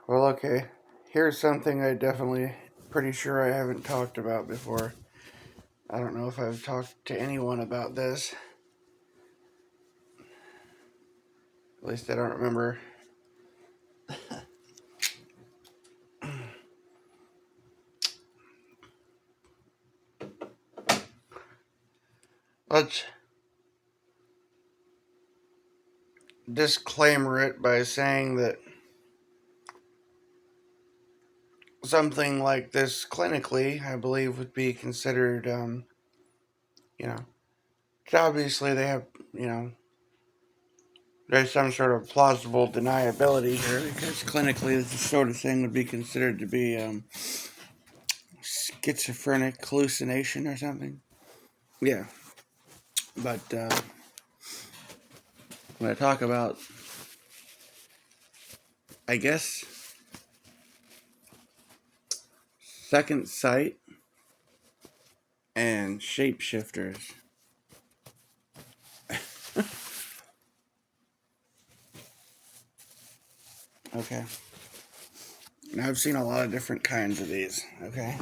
Well, okay. Here's something I definitely pretty sure I haven't talked about before. I don't know if I've talked to anyone about this. At least I don't remember. Let's disclaimer it by saying that something like this clinically, I believe, would be considered, you know, obviously they have, you know, there's some sort of plausible deniability here because clinically this sort of thing would be considered to be schizophrenic hallucination or something. Yeah, but when I talk about, I guess, second sight and shapeshifters. Okay. Now I've seen a lot of different kinds of these. Okay.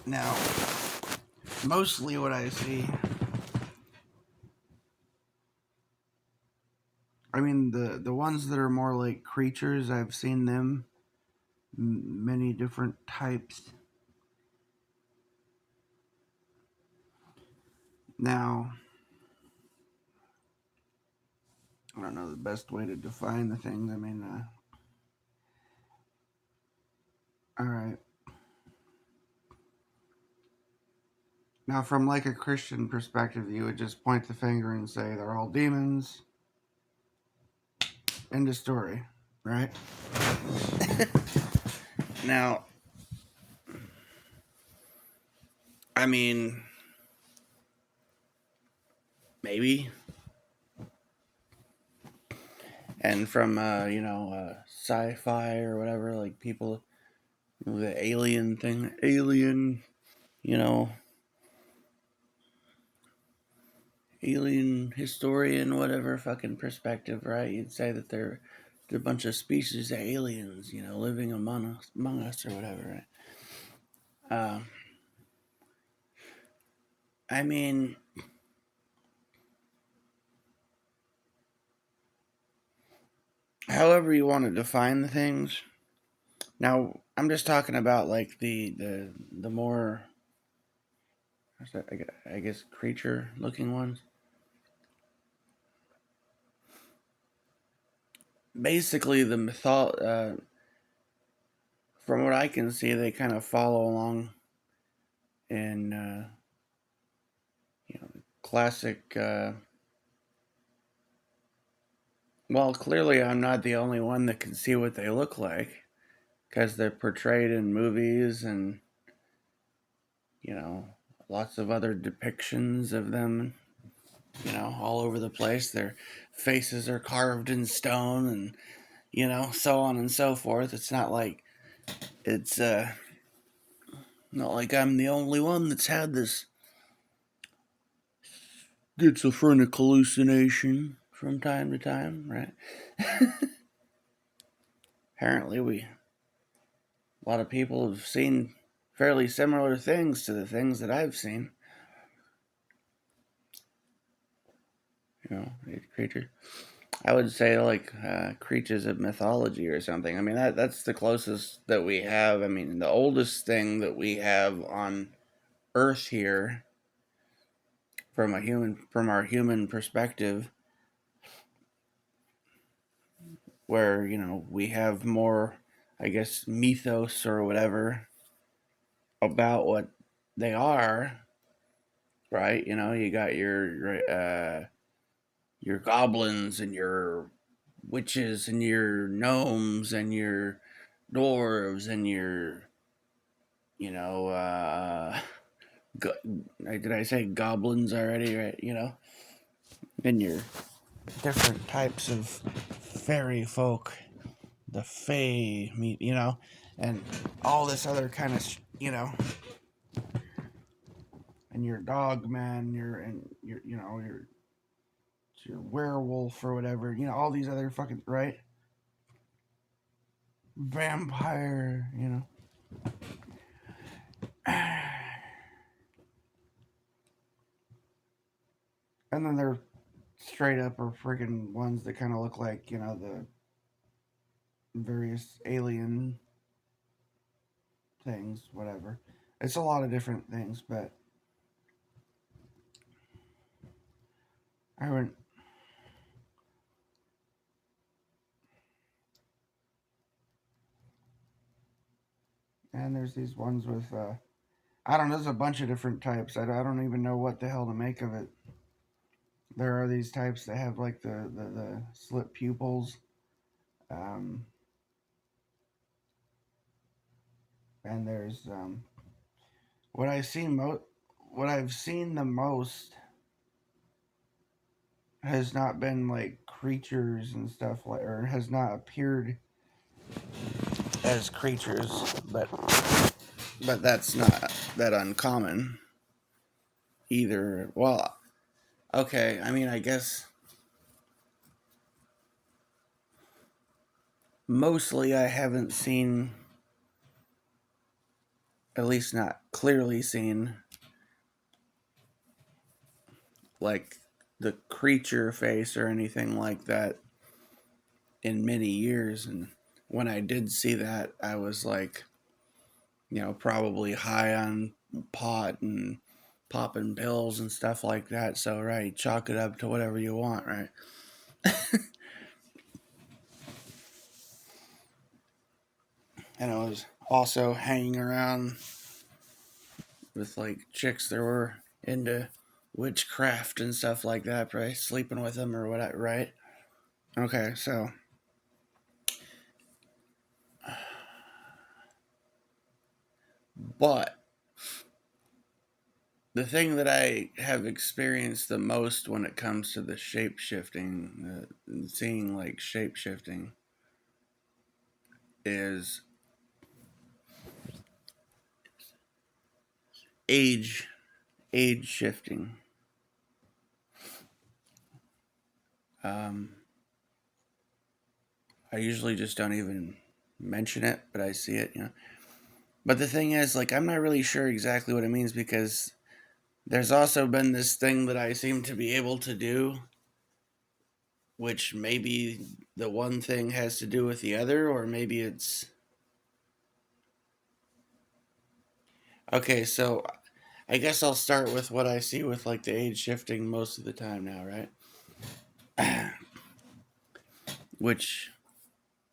Now, mostly what I see, I mean, the ones that are more like creatures, I've seen them many different types. Now, I don't know the best way to define the things. I mean, all right. Now, from like a Christian perspective, you would just point the finger and say they're all demons. End of story, right? Now, I mean, maybe. And from sci-fi or whatever, like people, the alien thing, alien, you know, alien historian, whatever fucking perspective, right? You'd say that they're a bunch of species of aliens, living among us or whatever, right? I mean, however you want to define the things. Now, I'm just talking about like the more, I guess, creature looking ones. Basically, from what I can see, they kind of follow along in classic. Well, clearly, I'm not the only one that can see what they look like because they're portrayed in movies and you know lots of other depictions of them. All over the place. Their faces are carved in stone, and so on and so forth. It's not like I'm the only one that's had this schizophrenic hallucination from time to time, right? Apparently, a lot of people have seen fairly similar things to the things that I've seen. Creature. I would say like creatures of mythology or something. I mean that's the closest that we have. I mean the oldest thing that we have on Earth here from our human perspective, where we have more, I guess, mythos or whatever about what they are, right? You got your goblins and your witches and your gnomes and your dwarves and your you know go- did I say goblins already, right? And your different types of fairy folk, the fae meet, and all this other kind of and your dog man, your werewolf or whatever, all these other fucking, right? vampire, you know. And then there straight up are friggin' ones that kind of look like, you know, the various alien things, whatever. It's a lot of different things, but I wouldn't. And there's these ones with, I don't know, there's a bunch of different types. I don't even know what the hell to make of it. There are these types that have like the slit pupils. Um, and there's what I've seen what I've seen the most has not been like creatures and stuff like, or has not appeared as creatures, but that's not that uncommon either. Well, okay, I mean, I guess mostly I haven't seen, at least not clearly seen, like the creature face or anything like that in many years. And when I did see that, I was like, you know, probably high on pot and popping pills and stuff like that. So, right, chalk it up to whatever you want, right? And I was also hanging around with like chicks that were into witchcraft and stuff like that, right? Sleeping with them or what, right? Okay, so but the thing that I have experienced the most when it comes to the shape shifting, seeing like shape shifting, is age age shifting. Um, I usually just don't even mention it, but I see it, you know. But the thing is, like, I'm not really sure exactly what it means because there's also been this thing that I seem to be able to do, which maybe the one thing has to do with the other, or maybe it's. Okay, so I guess I'll start with what I see with like the age shifting most of the time now, right? Which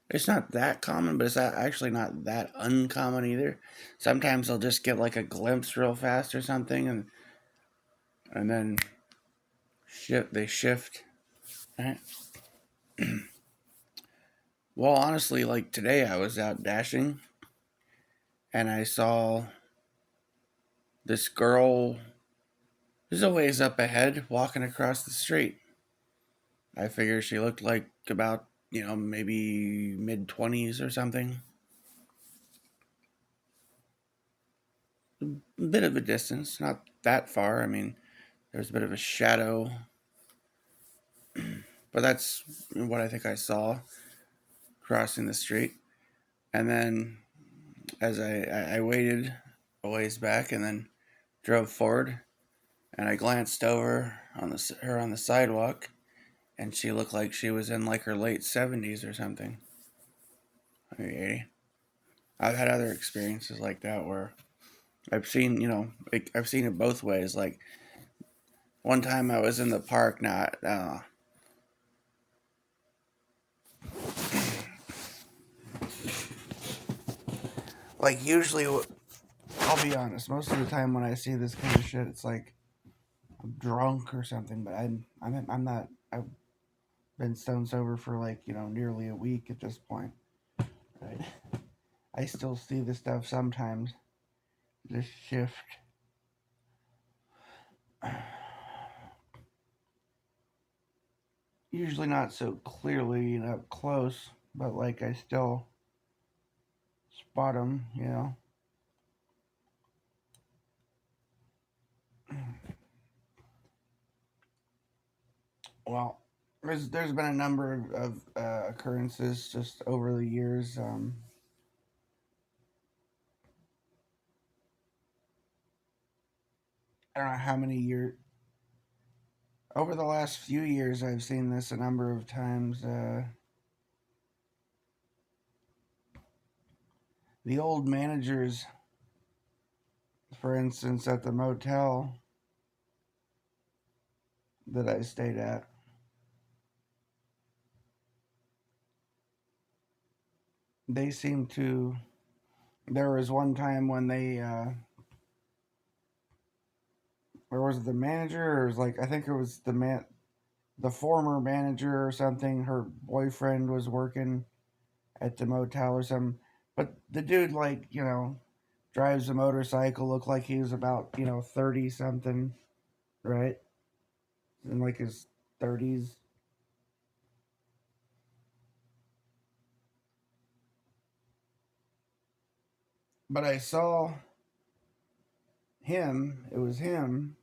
it's not that common, but it's actually not that uncommon either. Sometimes I'll just get like a glimpse real fast or something, and then they shift. Right? Well, honestly, like today I was out dashing, and I saw this girl who's a ways up ahead walking across the street. I figure she looked like about, you know, maybe mid 20s or something. A bit of a distance, not that far. I mean, there's a bit of a shadow, but that's what I think I saw crossing the street. And then as I waited a ways back and then drove forward, and I glanced over on her on the sidewalk, and she looked like she was in like her late 70s or something, maybe 80. I've had other experiences like that where I've seen, you know, like, I've seen it both ways. Like one time I was in the park, not like usually. I'll be honest. Most of the time when I see this kind of shit, it's like I'm drunk or something. But I'm not. I've been stone sober for like, you know, nearly a week at this point. Right. I still see the stuff sometimes. This shift. Usually not so clearly and up close, but like I still spot them, you know. Well, there's been a number of occurrences just over the years. I don't know how many years. Over the last few years, I've seen this a number of times. The old managers, for instance, at the motel that I stayed at, they seem to. There was one time when or was it the manager, or was like I think it was the former manager or something. Her boyfriend was working at the motel or something, but the dude drives a motorcycle, looked like he was about 30 something, right, in like his 30s. But I saw him. It was him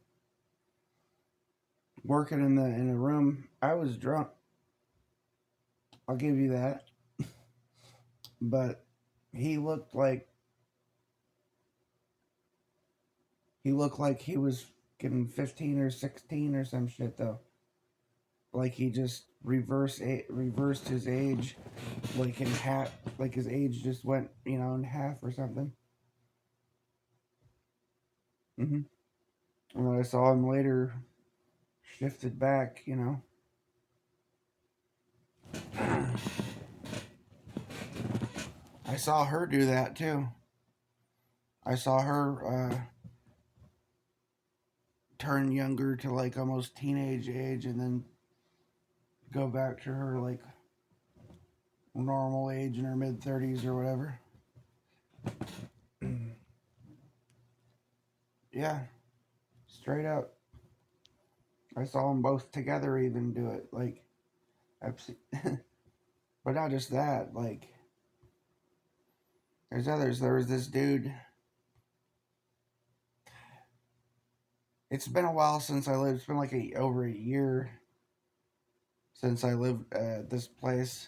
working in a room. I was drunk. I'll give you that. But he looked like he was getting 15 or 16 or some shit though. Like he just reversed his age, like in half. Like his age just went in half or something. And then I saw him later shifted back. I saw her do that too. I saw her turn younger to like almost teenage age and then go back to her like normal age in her mid 30s or whatever. Yeah, straight up. I saw them both together even do it. Like, I've seen, but not just that. Like, there's others. There was this dude. It's been a while since I lived. It's been like over a year since I lived at this place,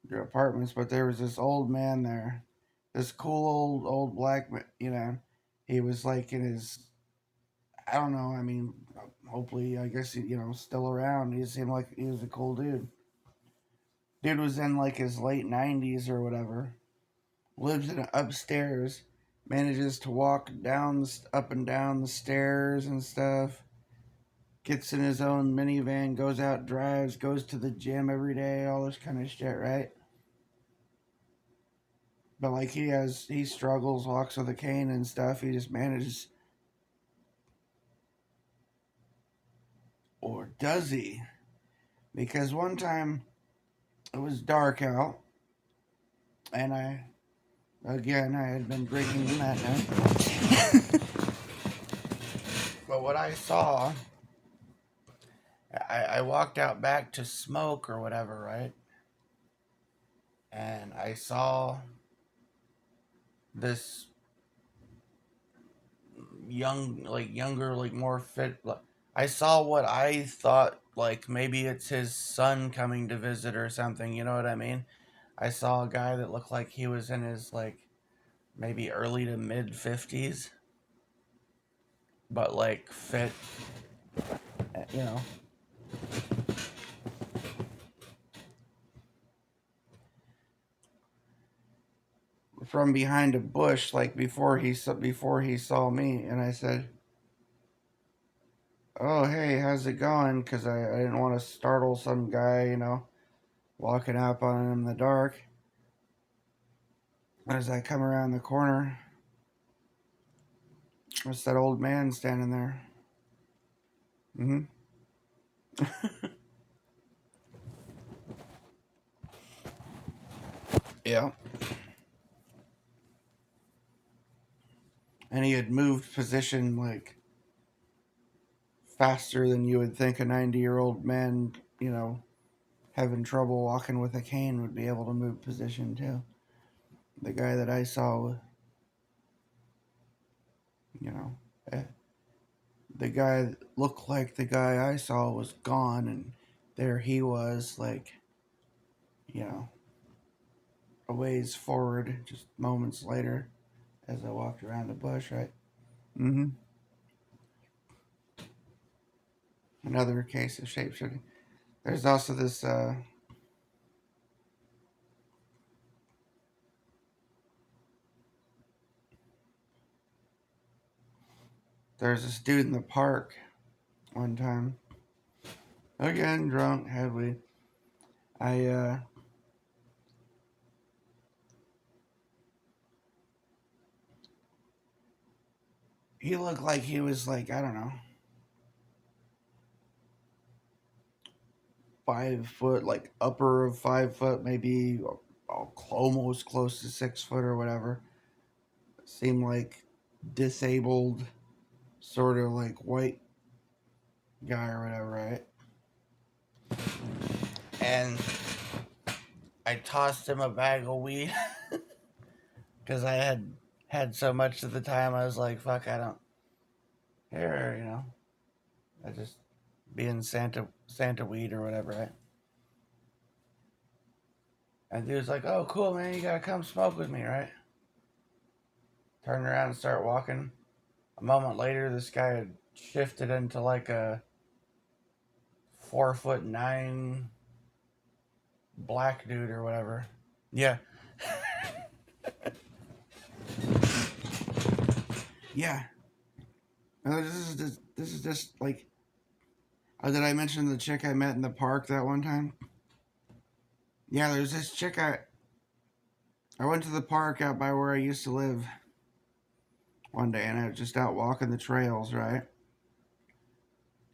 their apartments. But there was this old man there, this cool old black man. He was like in his. I don't know. I mean, hopefully, I guess still around. He seemed like he was a cool dude. Dude was in like his late 90s or whatever. Lives in upstairs. Manages to walk up and down the stairs and stuff. Gets in his own minivan, goes out, drives, goes to the gym every day, all this kind of shit, right? But like he struggles, walks with a cane and stuff. He just manages. Or does he? Because one time it was dark out, and I had been drinking that night. But what I saw, I walked out back to smoke or whatever, right? And I saw this younger, like more fit. I saw what I thought, like maybe it's his son coming to visit or something. You know what I mean? I saw a guy that looked like he was in his like maybe early to mid 50s, but like fit, you know. From behind a bush, like before he saw me, and I said, "Oh, hey, how's it going?" Because I didn't want to startle some guy, walking up on him in the dark. As I come around the corner, there's that old man standing there. Mm-hmm. Yeah. And he had moved position like faster than you would think a 90-year-old man, having trouble walking with a cane would be able to move position too. The guy that I saw, you know, eh, the guy that looked like the guy I saw was gone, and there he was, like, you know, a ways forward, just moments later, as I walked around the bush, right? Mm-hmm. Another case of shapeshifting. There's also this. There's this dude in the park one time. Again, drunk, had weed. I He looked like he was like, I don't know, 5 foot, like upper of 5 foot, maybe almost close to 6 foot or whatever. Seemed like disabled, sort of like white guy or whatever, right? And I tossed him a bag of weed because I had so much at the time. I was like, fuck, I don't care, you know. I just being Santa weed or whatever, right? And dude's like, oh, cool, man, you gotta come smoke with me, right? Turn around and start walking. A moment later, this guy had shifted into like a 4'9" black dude or whatever. Yeah. Yeah. This is just like. Oh, did I mention the chick I met in the park that one time? Yeah, there's this chick I went to the park out by where I used to live one day, and I was just out walking the trails. Right.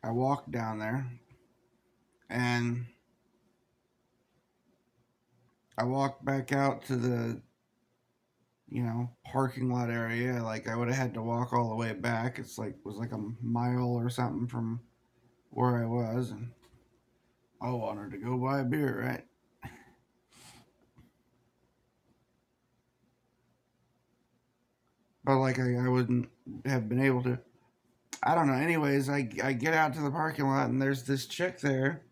I walked down there, and I walked back out to the parking lot area. Like I would have had to walk all the way back. It's like was like a mile or something from where I was, and I wanted to go buy a beer, right? But like I wouldn't have been able to. I don't know. Anyways, I get out to the parking lot and there's this chick there,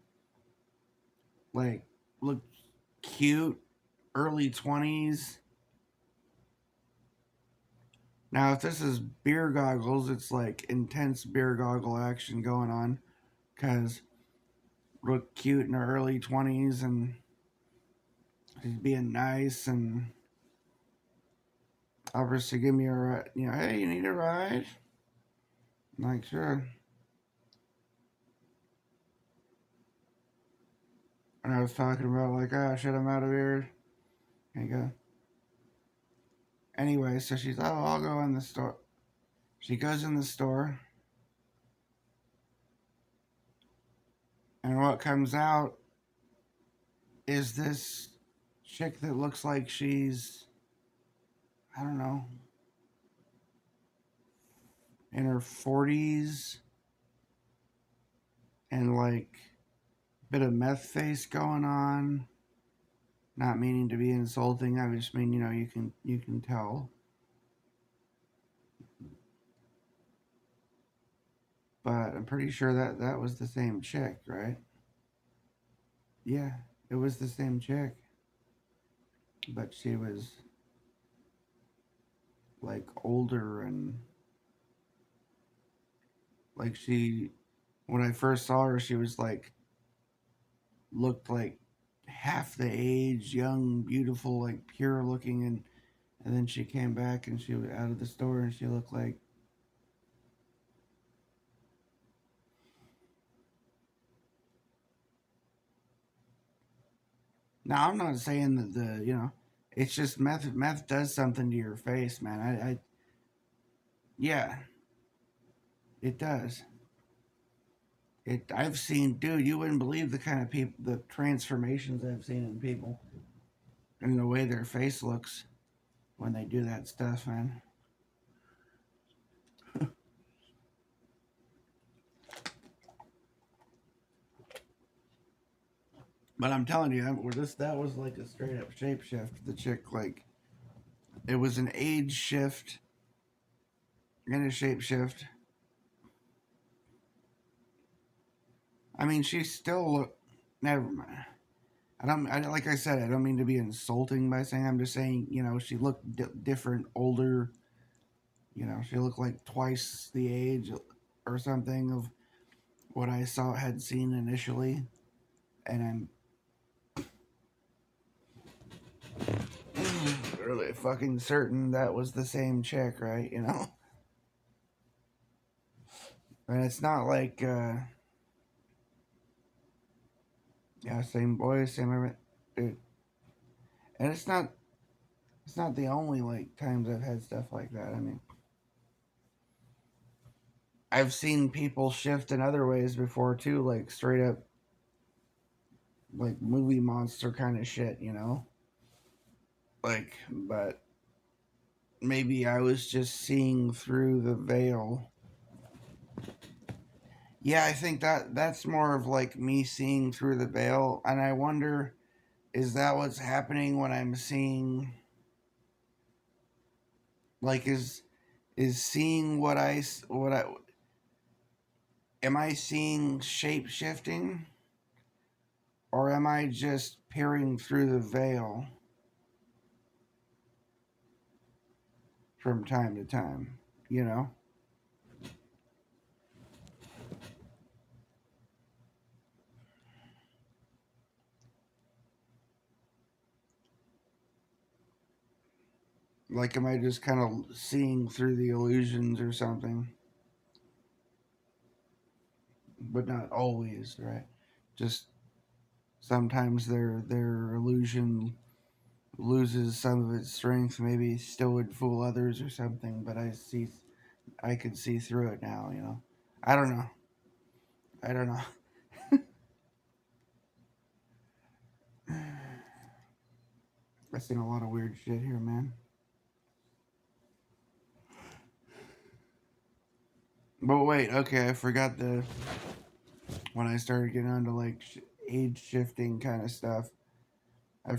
like look cute, early 20s. Now, if this is beer goggles, it's like intense beer goggle action going on, cause look cute in her early 20s and she's being nice and offers to give me a ride. Hey, you need a ride? I'm like, sure. And I was talking about like, oh shit, I'm out of here. And you go. Anyway, so she's, oh, I'll go in the store. She goes in the store, and what comes out is this chick that looks like she's, I don't know, in her 40s and like a bit of meth face going on. Not meaning to be insulting. I just mean, you can tell. But I'm pretty sure that was the same chick, right? Yeah, it was the same chick. But she was like older and like when I first saw her, she was like looked like half the age, young, beautiful, like pure looking, and then she came back and she was out of the store and she looked like. Now I'm not saying that it's just meth does something to your face, man. Yeah, it does. I've seen, dude, you wouldn't believe the kind of people, the transformations I've seen in people and the way their face looks when they do that stuff, man. But I'm telling you, that was like a straight up shapeshift. The chick, like, it was an age shift and a shapeshift. I mean, she still look. Never mind. Like I said, I don't mean to be insulting by saying. I'm just saying, she looked different, older, You know, she looked like twice the age or something of what I saw had seen initially, and I'm really fucking certain that was the same chick, right? You know, and it's not like yeah, same boy, same everything, dude. And it's not the only like times I've had stuff like that. I mean, I've seen people shift in other ways before too, like straight up like movie monster kind of shit, you know? Like, but maybe I was just seeing through the veil. Yeah, I think that's more of like me seeing through the veil, and I wonder, is that what's happening when I'm seeing, like, is seeing what I am I seeing shape shifting, or am I just peering through the veil from time to time, you know? Like, am I just kind of seeing through the illusions or something? But not always, right? Just sometimes their illusion loses some of its strength. Maybe still would fool others or something. But I could see through it now. You know, I don't know. I don't know. I've seen a lot of weird shit here, man. But wait, okay, I forgot the when I started getting onto like age shifting kind of stuff. I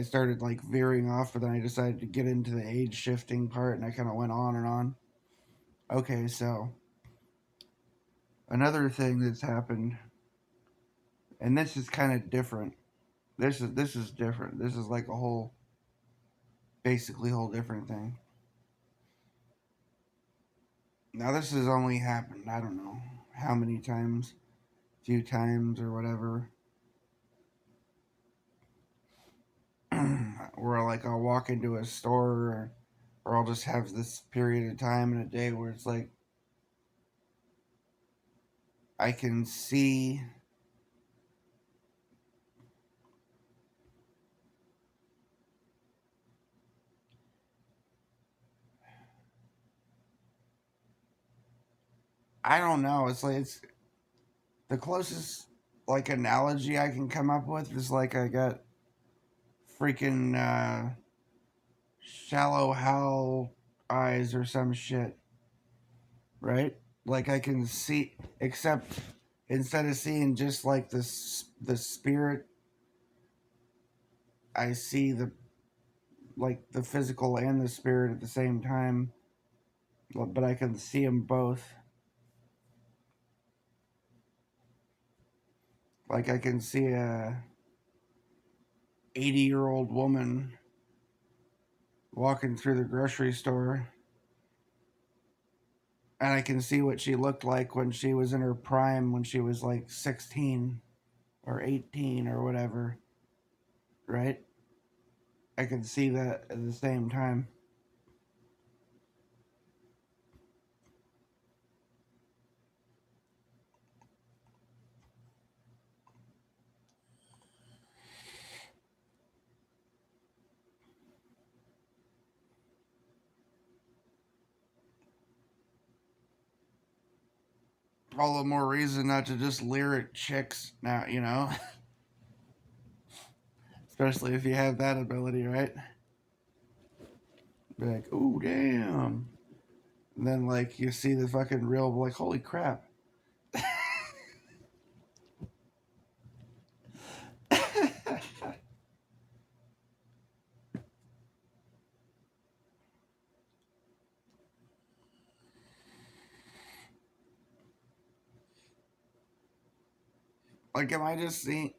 started like veering off, but then I decided to get into the age shifting part, and I kind of went on and on. Okay, so another thing that's happened, and this is kind of different. This is different. This is like a whole, basically, whole different thing. Now this has only happened. I don't know how many times, few times or whatever. Where like I'll walk into a store, or I'll just have this period of time in a day where it's like I can see. I don't know. It's like it's the closest like analogy I can come up with is like I got freaking shallow Hal eyes or some shit, right? Like I can see, except instead of seeing just like the spirit, I see the like the physical and the spirit at the same time, but I can see them both. Like I can see a 80-year-old woman walking through the grocery store, and I can see what she looked like when she was in her prime, when she was like 16 or 18 or whatever, right? I can see that at the same time. All the more reason not to just leer at chicks now, you know? Especially if you have that ability, right? Be like, ooh, damn. And then, like, you see the fucking real, like, holy crap. Like, am I just seeing.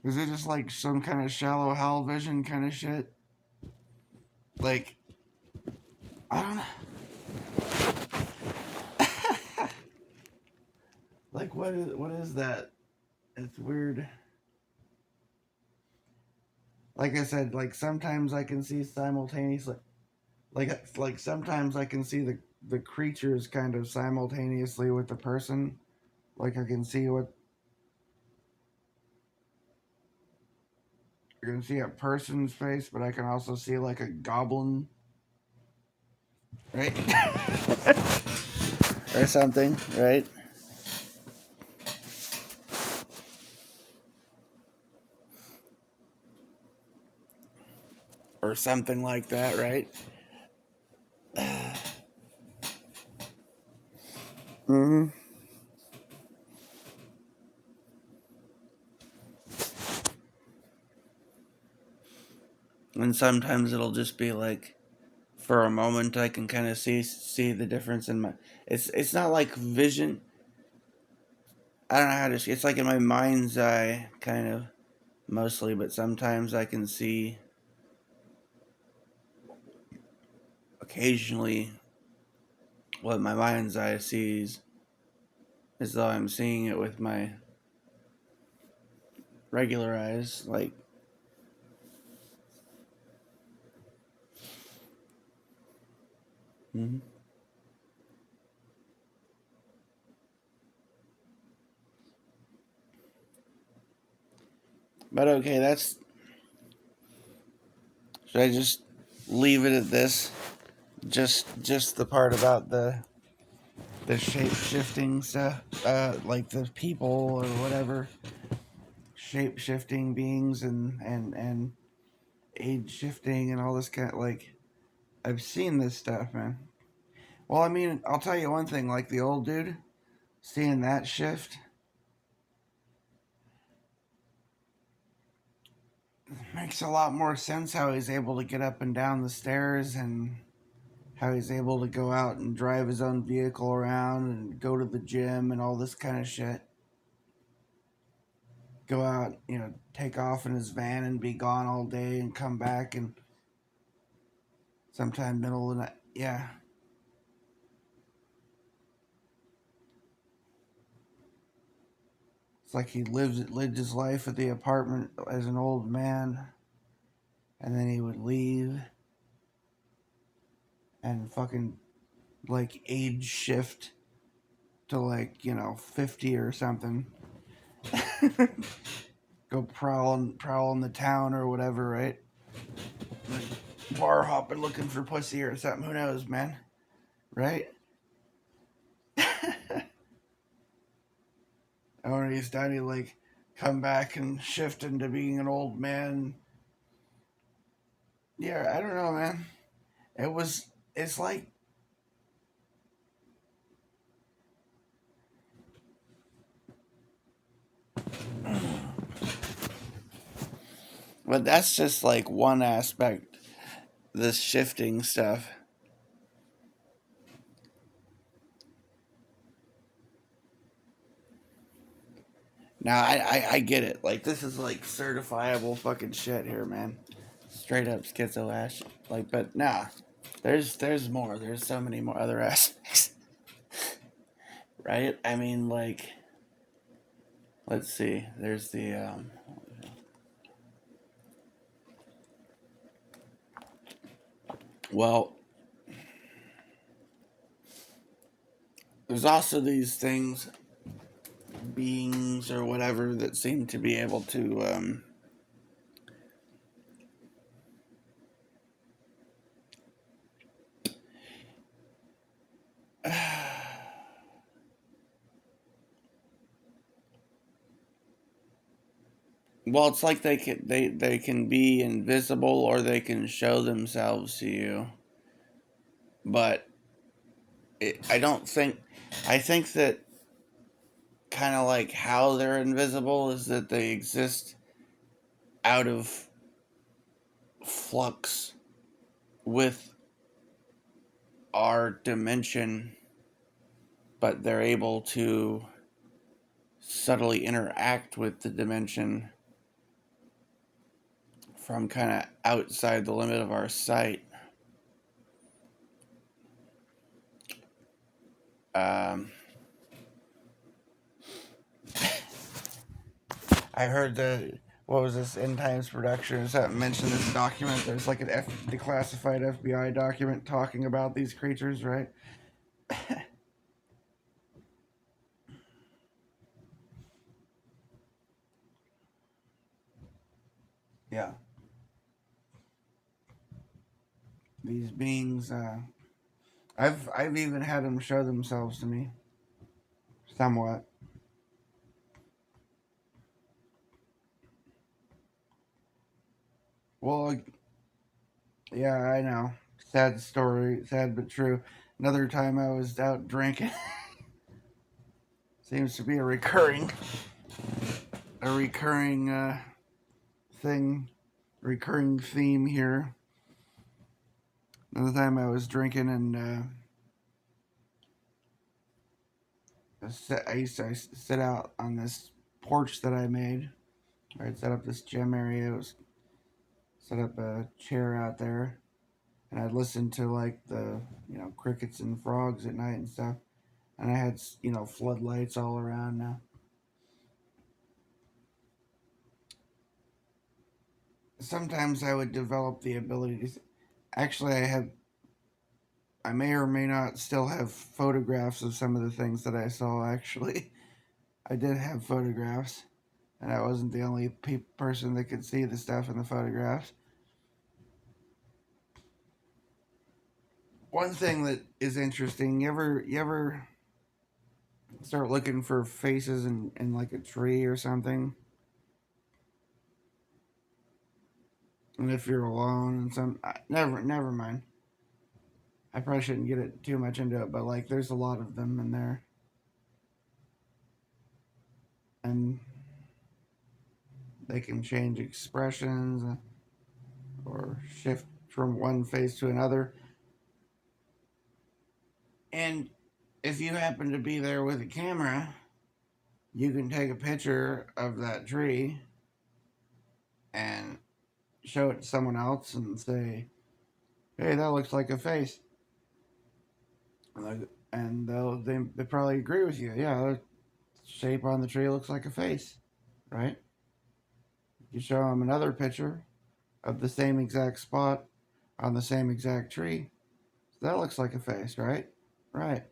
Is it just like some kind of shallow Hal vision kind of shit? Like, I don't know. Like what is that? It's weird. Like I said, like sometimes I can see simultaneously. Like sometimes I can see the creatures kind of simultaneously with the person. Like I can see a person's face, but I can also see like a goblin, right? Or something, right? Or something like that, right? Mm-hmm. And sometimes it'll just be like for a moment I can kind of see the difference in my. It's not like vision. I don't know how to. It's like in my mind's eye, kind of mostly, but sometimes I can see occasionally what my mind's eye sees as though I'm seeing it with my regular eyes. Like, mm-hmm. But okay, that's. Should I just leave it at this? Just the part about the shape shifting stuff, like the people or whatever, shape shifting beings and age shifting and all this kind of like. I've seen this stuff, man. Well, I mean, I'll tell you one thing. Like the old dude, seeing that shift makes a lot more sense. How he's able to get up and down the stairs and how he's able to go out and drive his own vehicle around and go to the gym and all this kind of shit. Go out, take off in his van and be gone all day and come back and sometime middle of the night. Yeah. It's like he lived his life at the apartment as an old man and then he would leave and fucking like age shift to like, 50 or something. Go prowl in the town or whatever, right? Bar hopping looking for pussy or something. Who knows, man? Right? And when he's done, he like come back and shift into being an old man. Yeah, I don't know, man. It was. It's like. But that's just like one aspect. This shifting stuff. Now I get it. Like this is like certifiable fucking shit here, man. Straight up schizo ass. Like, but nah. There's more. There's so many more other aspects. Right? I mean, like, let's see. There's the well, there's also these things, beings or whatever, that seem to be able to well, it's like they can be invisible or they can show themselves to you. But I don't think. I think that kind of like how they're invisible is that they exist out of flux with our dimension, but they're able to subtly interact with the dimension from kind of outside the limit of our sight. Um, I heard the what was this End Times production or something mentioned this document. There's like an declassified FBI document talking about these creatures, right? Yeah, these beings. I've even had them show themselves to me, somewhat. Well, yeah, I know. Sad story, sad but true. Another time I was out drinking. Seems to be a recurring thing, recurring theme here. Another time I was drinking and I used to sit out on this porch that I made. I'd set up this gym area. It was set up a chair out there, and I'd listen to like the crickets and frogs at night and stuff. And I had floodlights all around now. Sometimes I would develop the ability to. Actually, I may or may not still have photographs of some of the things that I saw. Actually, I did have photographs, and I wasn't the only person that could see the stuff in the photographs. One thing that is interesting, you ever start looking for faces in like a tree or something? And if you're alone and never mind. I probably shouldn't get it too much into it, but like there's a lot of them in there. And they can change expressions or shift from one face to another. And if you happen to be there with a camera, you can take a picture of that tree and show it to someone else and say, "Hey, that looks like a face," and they probably agree with you. Yeah, the shape on the tree looks like a face, right? You show them another picture of the same exact spot on the same exact tree. So that looks like a face, right? Right.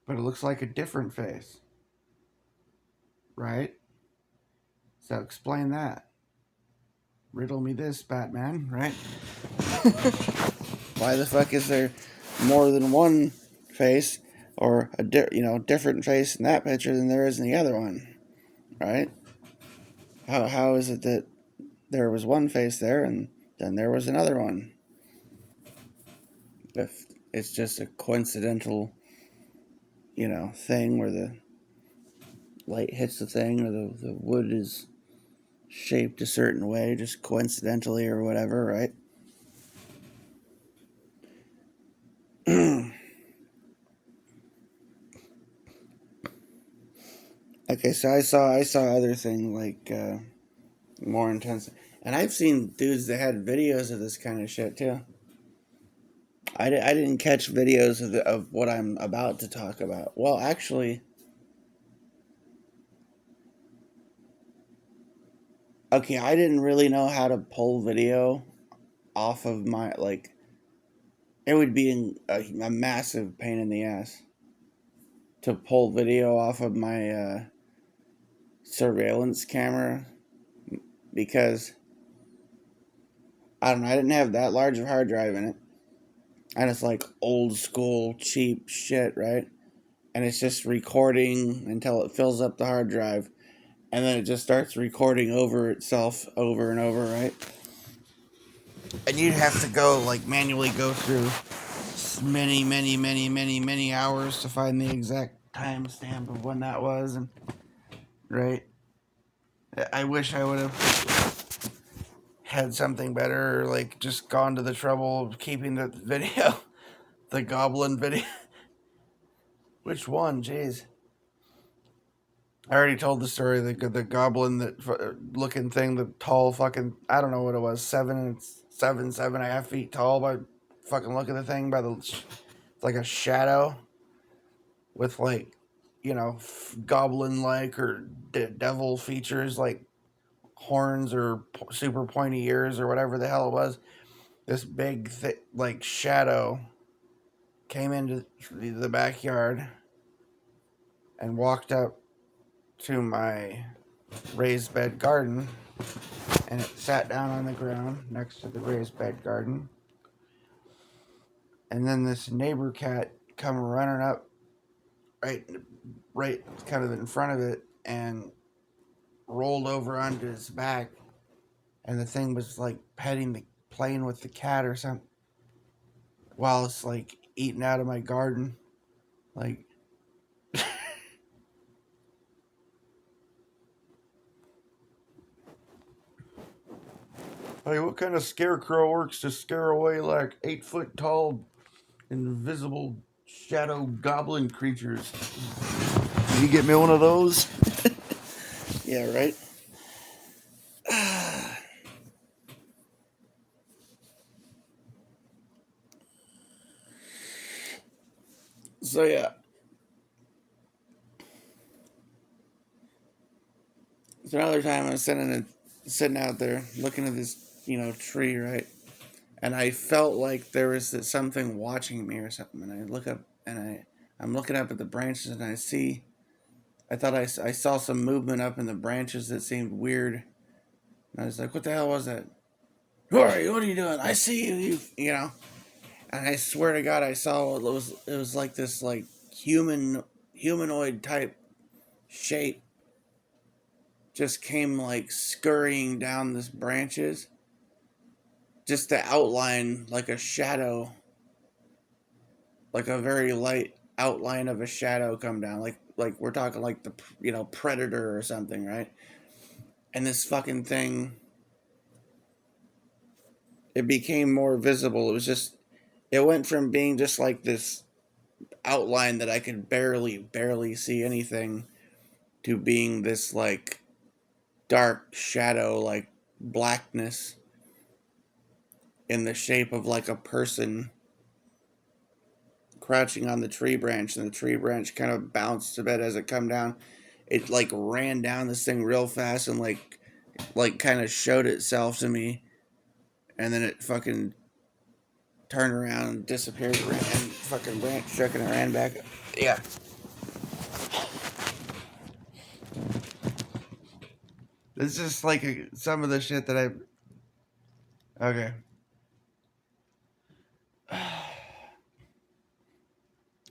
But it looks like a different face, right? So explain that. Riddle me this, Batman, right? Why the fuck is there more than one face or a different face in that picture than there is in the other one, right? How is it that there was one face there and then there was another one? If it's just a coincidental, thing where the light hits the thing or the wood is shaped a certain way just coincidentally or whatever, right? Okay, so I saw other thing like more intense, and I've seen dudes that had videos of this kind of shit too. I didn't catch videos of what I'm about to talk about. Well, actually, okay, I didn't really know how to pull video off of my like. It would be a massive pain in the ass to pull video off of my surveillance camera because I don't know. I didn't have that large of a hard drive in it, and it's like old school cheap shit, right? And it's just recording until it fills up the hard drive, and then it just starts recording over itself over and over, right? And you'd have to go like manually go through many hours to find the exact timestamp of when that was, and right. I wish I would have had something better, or like just gone to the trouble of keeping the video, the goblin video. Which one? Jeez. I already told the story. The goblin that looking thing, the tall fucking I don't know what it was, 7.5 feet tall. By fucking look at the thing by it's like a shadow. with like, goblin like or devil features like horns or super pointy ears or whatever the hell it was. This big, like shadow came into the backyard and walked up to my raised bed garden, and it sat down on the ground next to the raised bed garden. And then this neighbor cat come running up right right kind of in front of it and rolled over onto his back, and the thing was like playing with the cat or something while it's like eating out of my garden. Like, hey, what kind of scarecrow works to scare away like 8 foot tall invisible shadow goblin creatures? Can you get me one of those? Yeah, right. So yeah. So another time I was sitting out there looking at this, tree, right? And I felt like there was something watching me or something. And I look up and I'm looking up at the branches and I thought I saw some movement up in the branches that seemed weird. And I was like, what the hell was that? Who are you? What are you doing? I see you, you. And I swear to God, I saw it was like this like humanoid type shape just came like scurrying down this branches, just to outline like a shadow, like a very light outline of a shadow come down, like we're talking like the predator or something, right? And this fucking thing, it became more visible. It went from being just like this outline that I could barely see anything to being this like dark shadow, like blackness in the shape of like a person crouching on the tree branch, and the tree branch kind of bounced a bit as it come down. It like ran down this thing real fast and like kind of showed itself to me, and then it fucking turned around and disappeared and fucking branch shook and it ran back. Yeah. It's just like some of the shit that okay.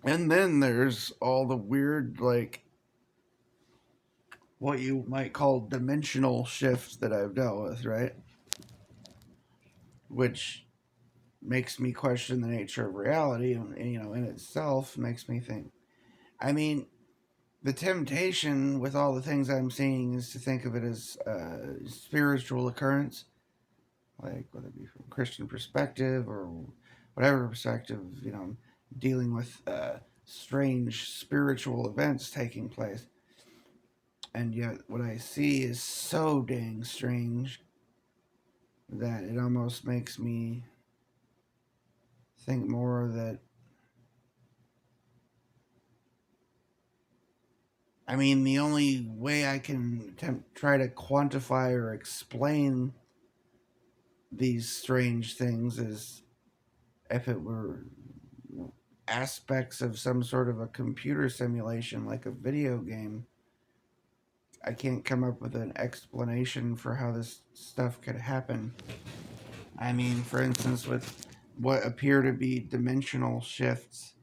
And then there's all the weird, like, what you might call dimensional shifts that I've dealt with, right? Which makes me question the nature of reality, and in itself makes me think. I mean, the temptation with all the things I'm seeing is to think of it as a spiritual occurrence, like whether it be from a Christian perspective or whatever perspective, dealing with strange spiritual events taking place. And yet, what I see is so dang strange that it almost makes me think more that, I mean, the only way I can try to quantify or explain these strange things is if it were aspects of some sort of a computer simulation, like a video game. I can't come up with an explanation for how this stuff could happen. I mean, for instance, with what appear to be dimensional shifts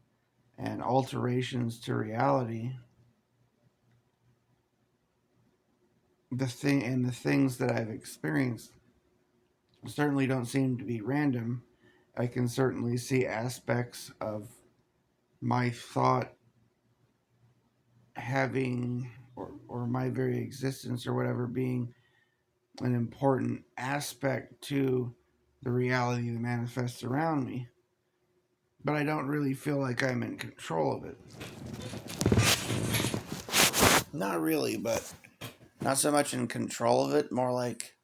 and alterations to reality, the things that I've experienced certainly don't seem to be random. I can certainly see aspects of my thought having, or my very existence or whatever, being an important aspect to the reality that manifests around me. But I don't really feel like I'm in control of it. Not really, but not so much in control of it, more like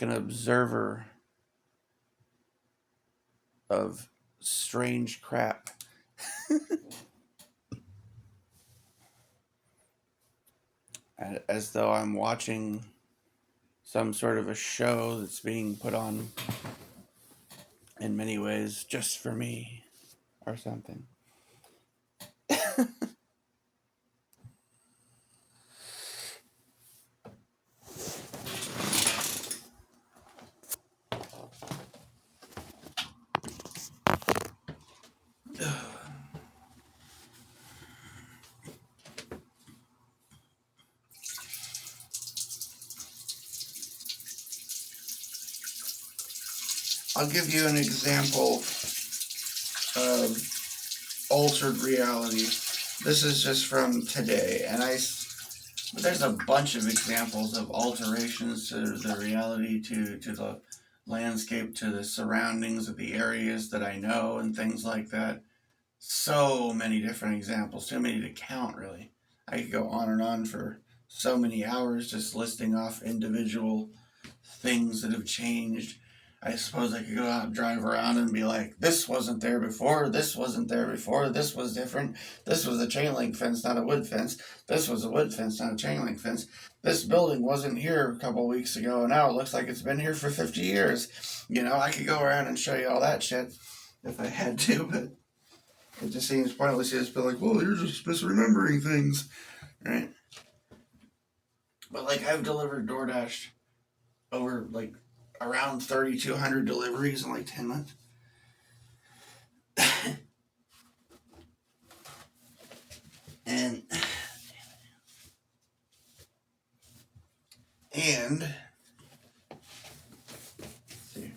an observer of strange crap. As though I'm watching some sort of a show that's being put on in many ways just for me or something. I'll give you an example of altered reality. This is just from today, and there's a bunch of examples of alterations to the reality, to the landscape, to the surroundings of the areas that I know, and things like that. So many different examples, too many to count, really. I could go on and on for so many hours just listing off individual things that have changed. I suppose I could go out and drive around and be like, this wasn't there before, this wasn't there before, this was different, this was a chain link fence, not a wood fence, this was a wood fence, not a chain link fence, this building wasn't here a couple weeks ago, and now it looks like it's been here for 50 years. I could go around and show you all that shit if I had to, but it just seems pointless. You just be like, well, you're just misremembering things, right? But I've delivered DoorDash over around 3,200 deliveries in 10 months. and see,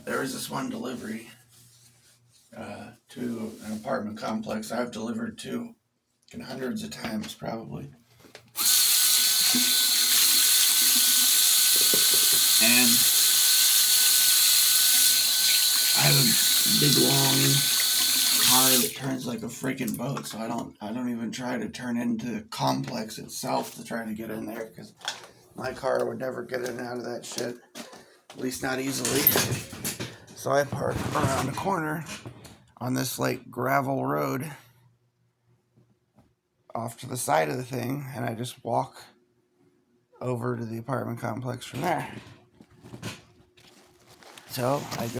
there was this one delivery to an apartment complex I've delivered to hundreds of times probably. And I have a big long car that turns like a freaking boat, so I don't even try to turn into the complex itself to try to get in there, because my car would never get in and out of that shit, at least not easily. So I park around the corner on this gravel road off to the side of the thing, and I just walk over to the apartment complex from there. So I go